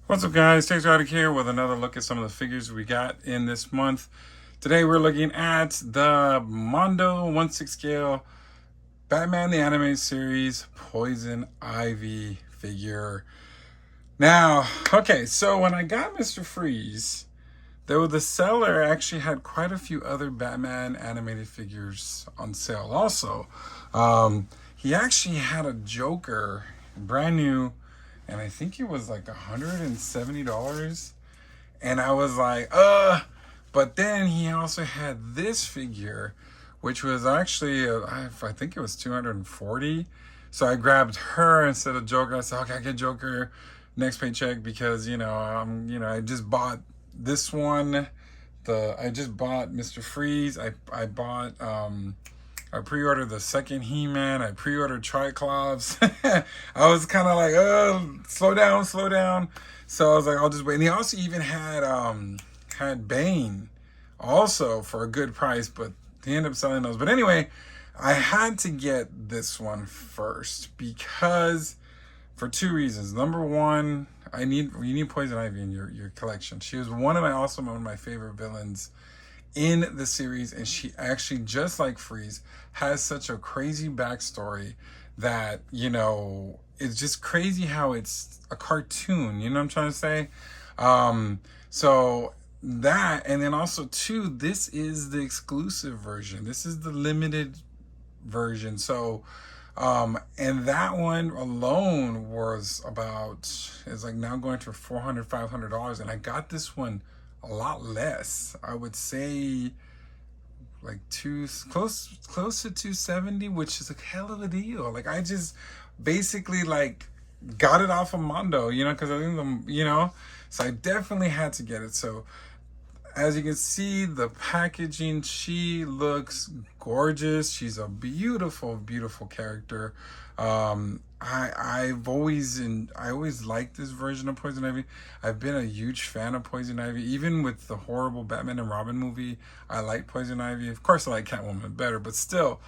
What's up, guys? Textradic here with another look at some of the figures we got in this month. Today we're looking at the Mondo 1/6 scale Batman the Animated Series Poison Ivy figure. Now, okay, so when I got Mr. Freeze, the seller actually had quite a few other Batman animated figures on sale also. He actually had a Joker, brand new, and I think it was like $170. And I was like, but then he also had this figure, which was actually, I think it was 240. So I grabbed her instead of Joker. I said, okay, I get Joker next paycheck because, I just bought this one. I just bought Mr. Freeze. I bought, I pre-ordered the second He-Man. I pre-ordered Triclops. I was kind of like, oh, slow down. So I was like, I'll just wait. And he also even had Bane also for a good price, but he ended up selling those. But anyway, I had to get this one first because for two reasons. Number one, you need Poison Ivy in your collection. She was one of my favorite villains in the series, and she actually, just like Freeze, has such a crazy backstory that, it's just crazy how it's a cartoon, you know what I'm trying to say? So that, and then also too, this is the exclusive version. This is the limited version. So and that one alone was it's like now going for $400-$500, and I got this one a lot less. I would say like close to 270, which is a hell of a deal. Like, I just basically like got it off of Mondo, because I think so I definitely had to get it. So as you can see, the packaging, she looks gorgeous. She's a beautiful, beautiful character. I always liked this version of Poison Ivy. I've been a huge fan of Poison Ivy. Even with the horrible Batman and Robin movie, I like Poison Ivy. Of course, I like Catwoman better, but still,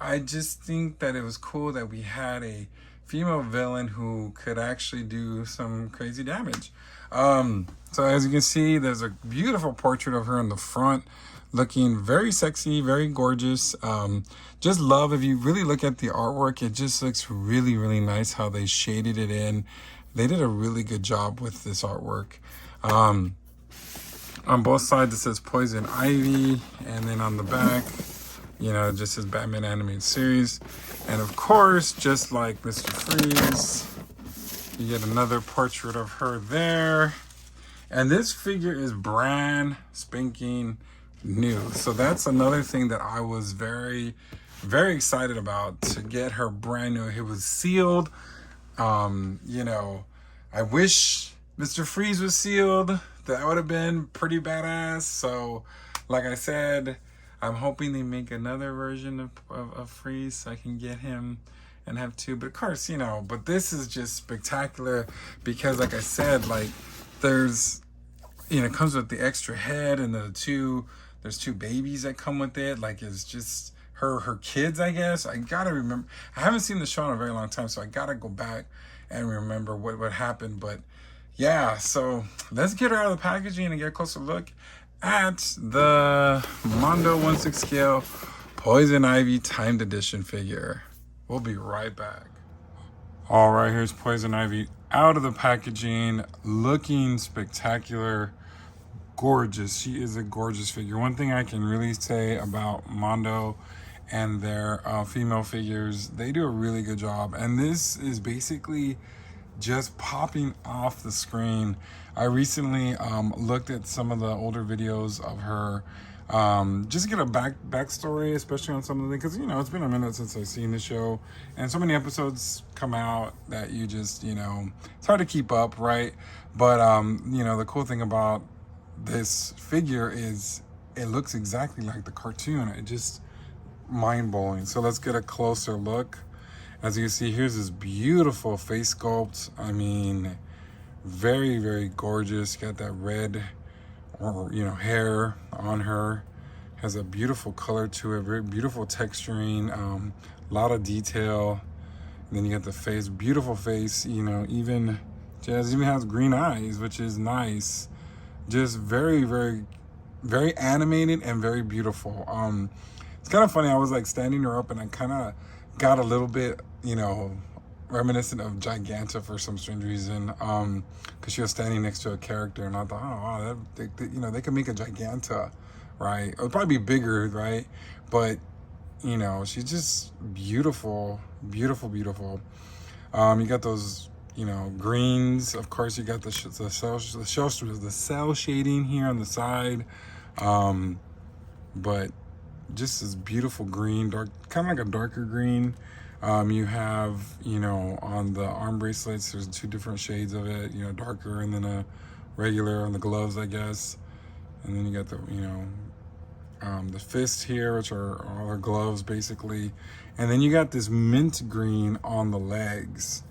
I just think that it was cool that we had a female villain who could actually do some crazy damage. So as you can see, there's a beautiful portrait of her in the front, looking very sexy, very gorgeous. Just love, if you really look at the artwork, it just looks really, really nice how they shaded it in. They did a really good job with this artwork. On both sides it says Poison Ivy, and then on the back, it just says Batman Animated Series. And of course, just like Mr. Freeze, you get another portrait of her there. And this figure is brand spanking new. So that's another thing that I was very, very excited about, to get her brand new. It was sealed. I wish Mr. Freeze was sealed. That would have been pretty badass. So like I said, I'm hoping they make another version of Freeze so I can get him and have two. But of course, but this is just spectacular because, like I said, like there's, it comes with the extra head, and there's two babies that come with it. Like, it's just her kids, I guess. I gotta remember. I haven't seen the show in a very long time, so I gotta go back and remember what happened. But yeah, so let's get her out of the packaging and get a closer look at the Mondo 1/6 scale Poison Ivy Timed Edition figure. We'll be right back. All right, here's Poison Ivy out of the packaging, looking spectacular, gorgeous. She is a gorgeous figure. One thing I can really say about Mondo and their female figures, they do a really good job. And this is basically just popping off the screen. I recently looked at some of the older videos of her, just to get a backstory, especially on some of the things, because it's been a minute since I've seen the show, and so many episodes come out that you just it's hard to keep up, right? But the cool thing about this figure is it looks exactly like the cartoon. It just mind-blowing. So let's get a closer look. As you can see, here's this beautiful face sculpt. I mean, very, very gorgeous. Got that red hair on her. Has a beautiful color to it, very beautiful texturing, a lot of detail. And then you got the face, beautiful face, you know, even Jazz even has green eyes, which is nice. Just very, very, very animated and very beautiful. It's kind of funny. I was like standing her up and I kind of got a little bit, you know, reminiscent of Giganta for some strange reason. Because she was standing next to a character and I thought, oh, wow, you know, they could make a Giganta, right? It would probably be bigger, right? But, you know, she's just beautiful, beautiful, beautiful. You got those, you know, greens. Of course, you got the cell shading here on the side. But just this beautiful green, dark, kind of like a darker green. You have, you know, on the arm bracelets, there's 2 different shades of it, you know, darker and then a regular on the gloves, I guess. And then you got the, you know, the fists here, which are all her gloves basically. And then you got this mint green on the legs,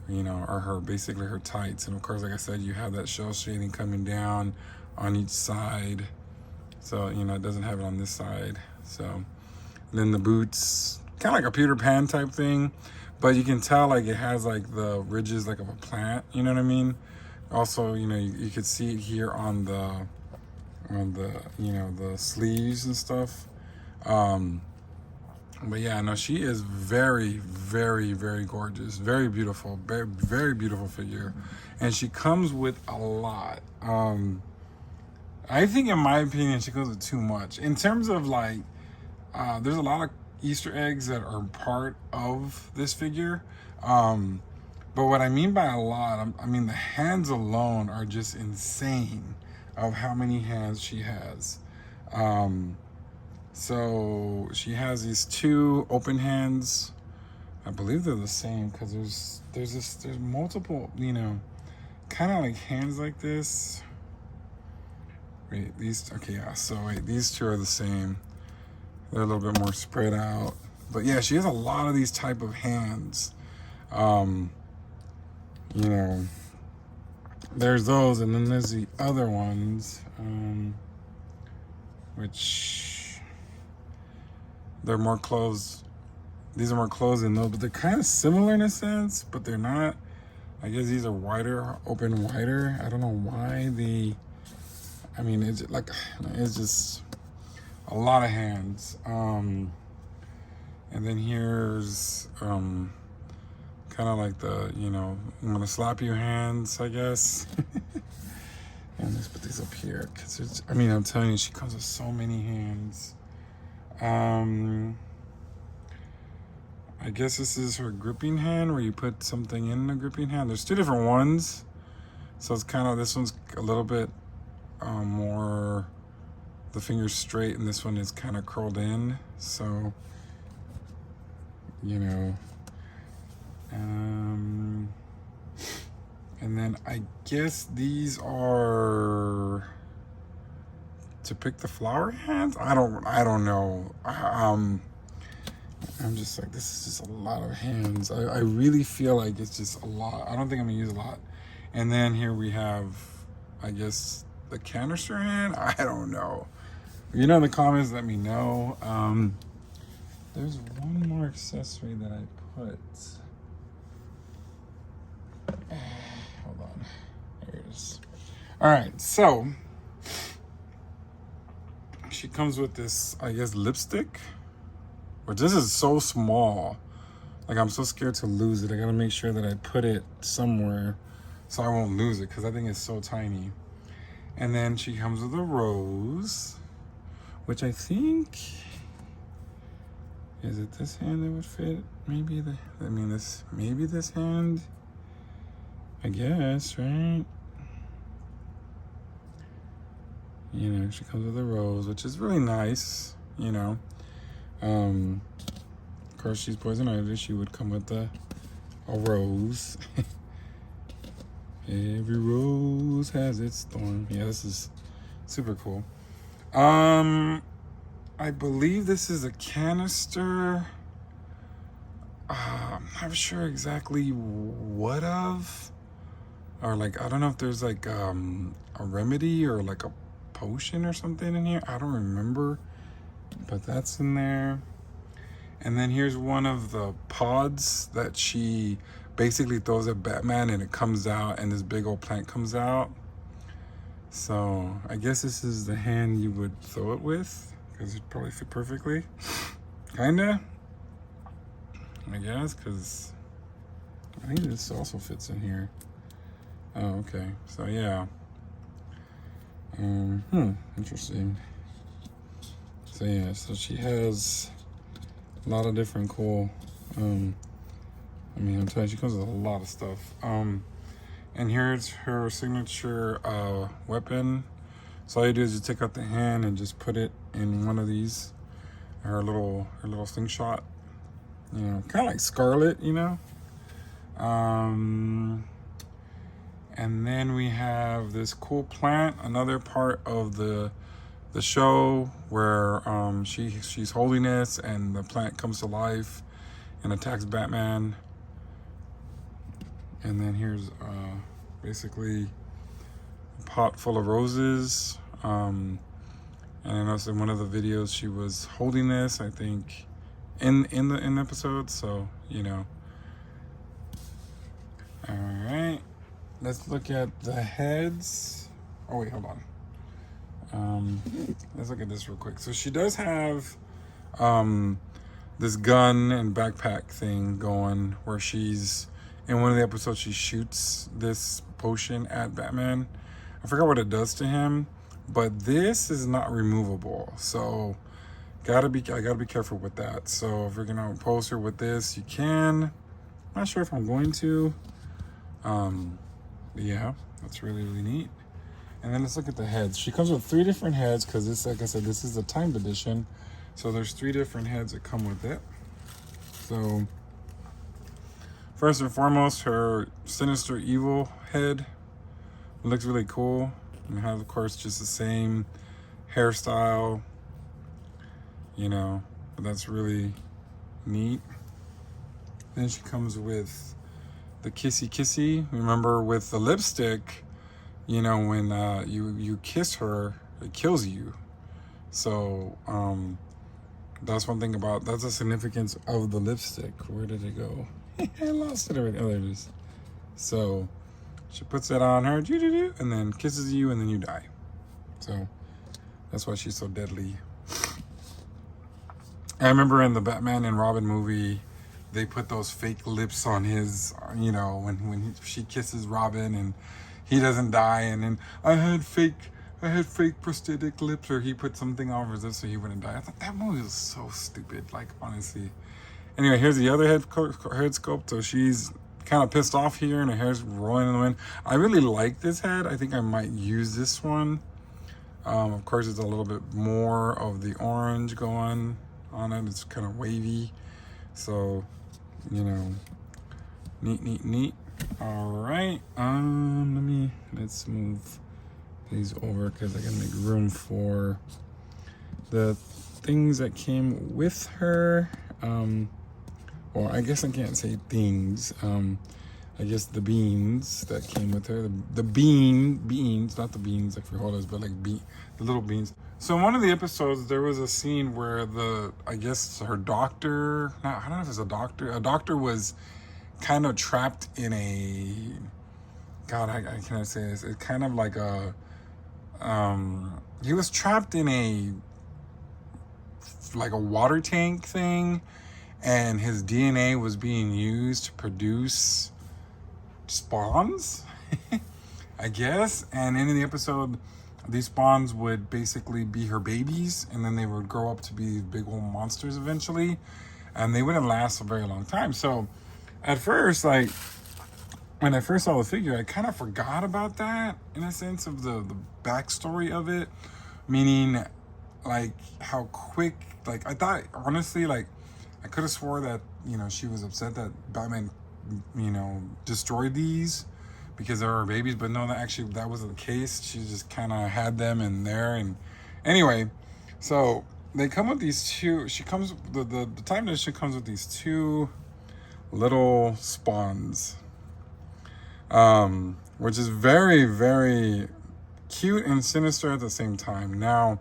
you know, are her, basically her tights. And of course, like I said, you have that shell shading coming down on each side. So, you know, it doesn't have it on this side. So, and then the boots, kind of like a Peter Pan type thing, but you can tell like it has like the ridges like of a plant, you know what I mean? Also, you know, you could see it here on the, you know, the sleeves and stuff. But yeah, no, she is very, very, very gorgeous, very beautiful, very, very beautiful figure. And she comes with a lot. I think, in my opinion, she goes with too much. In terms of like, there's a lot of Easter eggs that are part of this figure. But what I mean by a lot, I mean the hands alone are just insane of how many hands she has. So she has these 2 open hands. I believe they're the same because there's multiple, you know, kind of like hands like this. Wait, okay, yeah, so wait, these 2 are the same. They're a little bit more spread out. But yeah, she has a lot of these type of hands. You know, there's those, and then there's the other ones, which they're more closed. These are more closed than those, but they're kind of similar in a sense, but they're not. I guess these are wider, open wider. I don't know why I mean, it's just a lot of hands. And then here's kind of like the, you know, I'm gonna slap your hands, I guess. And let's put these up here because I mean, I'm telling you, she comes with so many hands. I guess this is her gripping hand, where you put something in the gripping hand. There's 2 different ones, so it's kind of, this one's a little bit more, the finger's straight, and this one is kind of curled in. So, you know, and then I guess these are to pick the flower hands. I don't know. I'm just like, this is just a lot of hands. I really feel like it's just a lot. I don't think I'm gonna use a lot. And then here we have, I guess, the canister hand. I don't know. You know, in the comments, let me know. There's one more accessory that I put. Hold on. There it is. All right, so she comes with this, I guess, lipstick. But this is so small. Like, I'm so scared to lose it. I gotta make sure that I put it somewhere so I won't lose it, because I think it's so tiny. And then she comes with a rose, which I think, is it this hand that would fit? Maybe maybe this hand, I guess, right? You know, she comes with a rose, which is really nice, you know. Of course, she's poison ivy. She would come with a rose. Every rose has its thorn. Yeah, this is super cool. I believe this is a canister. I'm not sure exactly what of. Or like, I don't know if there's like a remedy or like a potion or something in here. I don't remember. But that's in there. And then here's one of the pods that she basically throws at Batman, and it comes out, and this big old plant comes out. So I guess this is the hand you would throw it with, because it'd probably fit perfectly. Kinda, I guess, because I think this also fits in here. Oh, okay. So yeah. Interesting. So yeah, so she has a lot of different cool, I'm telling you, she comes with a lot of stuff. And here's her signature weapon. So all you do is you take out the hand and just put it in one of these. Her little slingshot. You know, kind of like Scarlet, you know. And then we have this cool plant, another part of the show where she's holiness, and the plant comes to life and attacks Batman. And then here's basically a pot full of roses. And I noticed in one of the videos she was holding this, I think, in the episode. So you know. All right, let's look at the heads. Oh wait, hold on. Let's look at this real quick. So she does have this gun and backpack thing going, where she's in one of the episodes she shoots this potion at Batman. I forgot what it does to him, but this is not removable. So I gotta be careful with that. So if you're gonna pose her with this, you can. Not sure if I'm going to. But yeah, that's really neat. And then let's look at the heads. She comes with 3 different heads, because this, like I said, this is a timed edition. So there's 3 different heads that come with it. So first and foremost, her sinister evil head. It looks really cool. And it has, of course, just the same hairstyle, you know, but that's really neat. Then she comes with the kissy. Remember with the lipstick, you know, when you kiss her, it kills you. So that's one thing that's the significance of the lipstick. Where did it go? I lost it already. Oh, there it is. So she puts that on her, and then kisses you, and then you die. So that's why she's so deadly. I remember in the Batman and Robin movie, they put those fake lips on his, you know, when she kisses Robin and he doesn't die, and then I had fake prosthetic lips, or he put something on his lips so he wouldn't die. I thought that movie was so stupid, like, honestly. Anyway, here's the other head sculpt. So she's kind of pissed off here, and her hair's rolling in the wind. I really like this head. I think I might use this one. Of course, it's a little bit more of the orange going on it. It's kind of wavy. So, you know, neat. All right. Let's move these over, because I gotta make room for the things that came with her. Well, I guess I can't say things. I guess the beans that came with her. The beans, not the beans like frijoles, but like the little beans. So in one of the episodes, there was a scene where I guess her doctor, I don't know if it's a doctor was kind of trapped in a, God, I cannot say this. It's kind of like he was trapped in a water tank thing, and his DNA was being used to produce spawns, I guess. And in the episode, these spawns would basically be her babies, and then they would grow up to be big old monsters eventually, and they wouldn't last a very long time. So at first, like, when I first saw the figure, I kind of forgot about that, in a sense, of the backstory of it, meaning like how quick, like, I thought, honestly, like, I could have swore that, you know, she was upset that Batman, you know, destroyed these because they were babies, but no, that wasn't the case. She just kind of had them in there. And anyway, so they come with these 2. She comes, the time edition comes with these 2 little spawns, which is very, very cute and sinister at the same time. Now,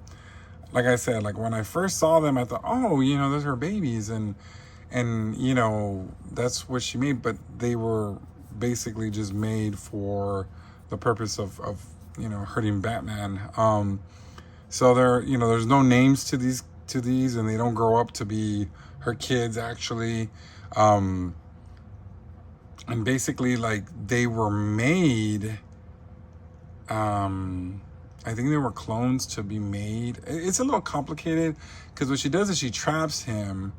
like I said, like when I first saw them, I thought, oh, you know, those are her babies, and you know, that's what she made. But they were basically just made for the purpose of you know, hurting Batman. So there, you know, there's no names to these, and they don't grow up to be her kids actually. And basically, like, they were made. I think they were clones to be made. It's a little complicated because what she does is she traps him,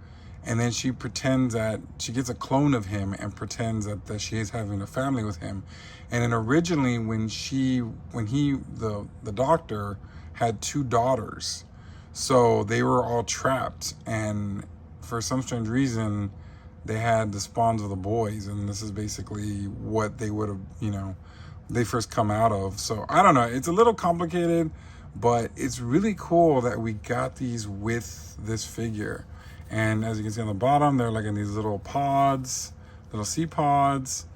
and then she pretends that she gets a clone of him and pretends that she is having a family with him. And then originally, when the doctor had two daughters, so they were all trapped, and for some strange reason, they had the spawns of the boys, and this is basically what they would have, you know, they first come out of. So I don't know, it's a little complicated, but it's really cool that we got these with this figure. And as you can see on the bottom, they're like in these little pods, little sea pods,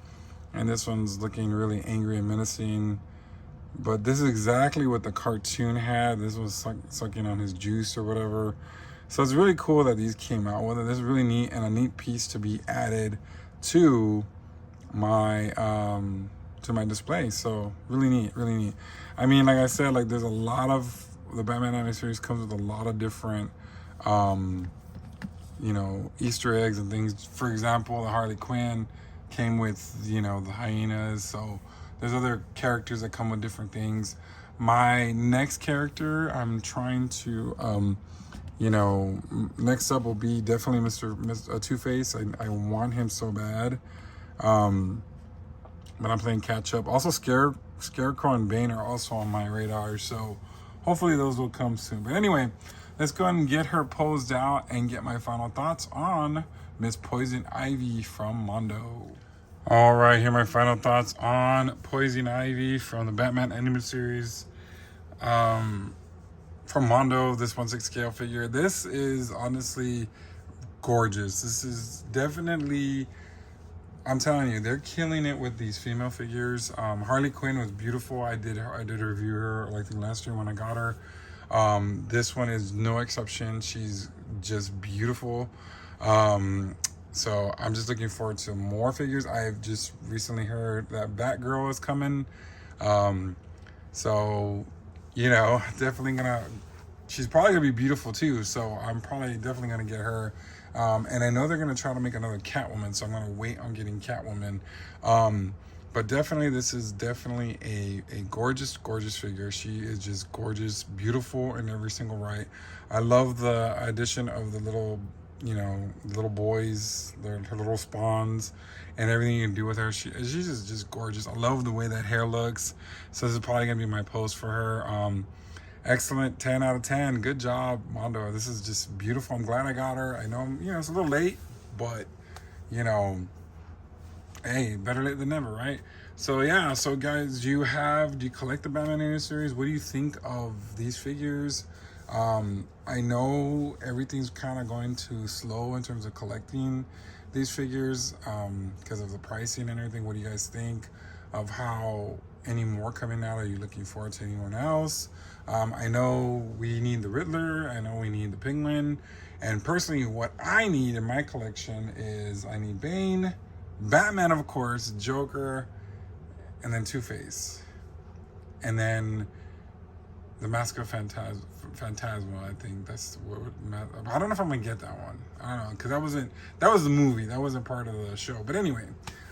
and this one's looking really angry and menacing. But this is exactly what the cartoon had. This was sucking on his juice or whatever. So it's really cool that these came out with it. This is really neat, and a neat piece to be added to my display. So really neat, really neat. I mean, like I said, like there's a lot of, the Batman anime series comes with a lot of different you know, Easter eggs and things. For example, the Harley Quinn came with, you know, the hyenas. So there's other characters that come with different things. My next character, I'm trying to you know, next up will be definitely Mr. Two-Face. I want him so bad. But I'm playing catch up. Also, Scarecrow and Bane are also on my radar, so hopefully those will come soon. But anyway, let's go ahead and get her posed out and get my final thoughts on Miss Poison Ivy from Mondo. All right, here are my final thoughts on Poison Ivy from the Batman animated series. From Mondo, this 1/6 scale figure. This is honestly gorgeous. This is definitely, I'm telling you, they're killing it with these female figures. Harley Quinn was beautiful. I did review her, I think, last year when I got her. This one is no exception. She's just beautiful. So I'm just looking forward to more figures. I've just recently heard that Batgirl is coming. So, you know, definitely she's probably gonna be beautiful too. So I'm probably definitely gonna get her. And I know they're gonna try to make another Catwoman, so I'm gonna wait on getting Catwoman. But definitely, this is definitely a gorgeous, gorgeous figure. She is just gorgeous, beautiful in every single right. I love the addition of the little, you know, little boys, her little spawns, and everything you can do with her. She's just gorgeous. I love the way that hair looks. So this is probably gonna be my post for her. Excellent, 10 out of 10. Good job, Mondo. This is just beautiful. I'm glad I got her. I know, you know, it's a little late, but, you know, hey, better late than never, right? So yeah, so guys, do you collect the Batman animated series? What do you think of these figures? I know everything's kind of going too slow in terms of collecting these figures because of the pricing and everything. What do you guys think of how any more coming out? Are you looking forward to anyone else? I know we need the Riddler. I know we need the Penguin. And personally, what I need in my collection is I need Bane, Batman, of course, Joker, and then Two-Face. And then the Mask of Phantasma, I think that's what. I don't know if I'm gonna get that one. I don't know, because that was the movie. That wasn't part of the show. But anyway,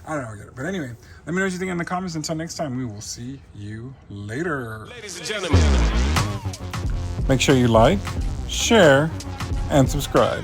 I don't know. I'll get it. But anyway, let me know what you think in the comments. Until next time, we will see you later. Ladies and gentlemen, Make sure you like, share, and subscribe.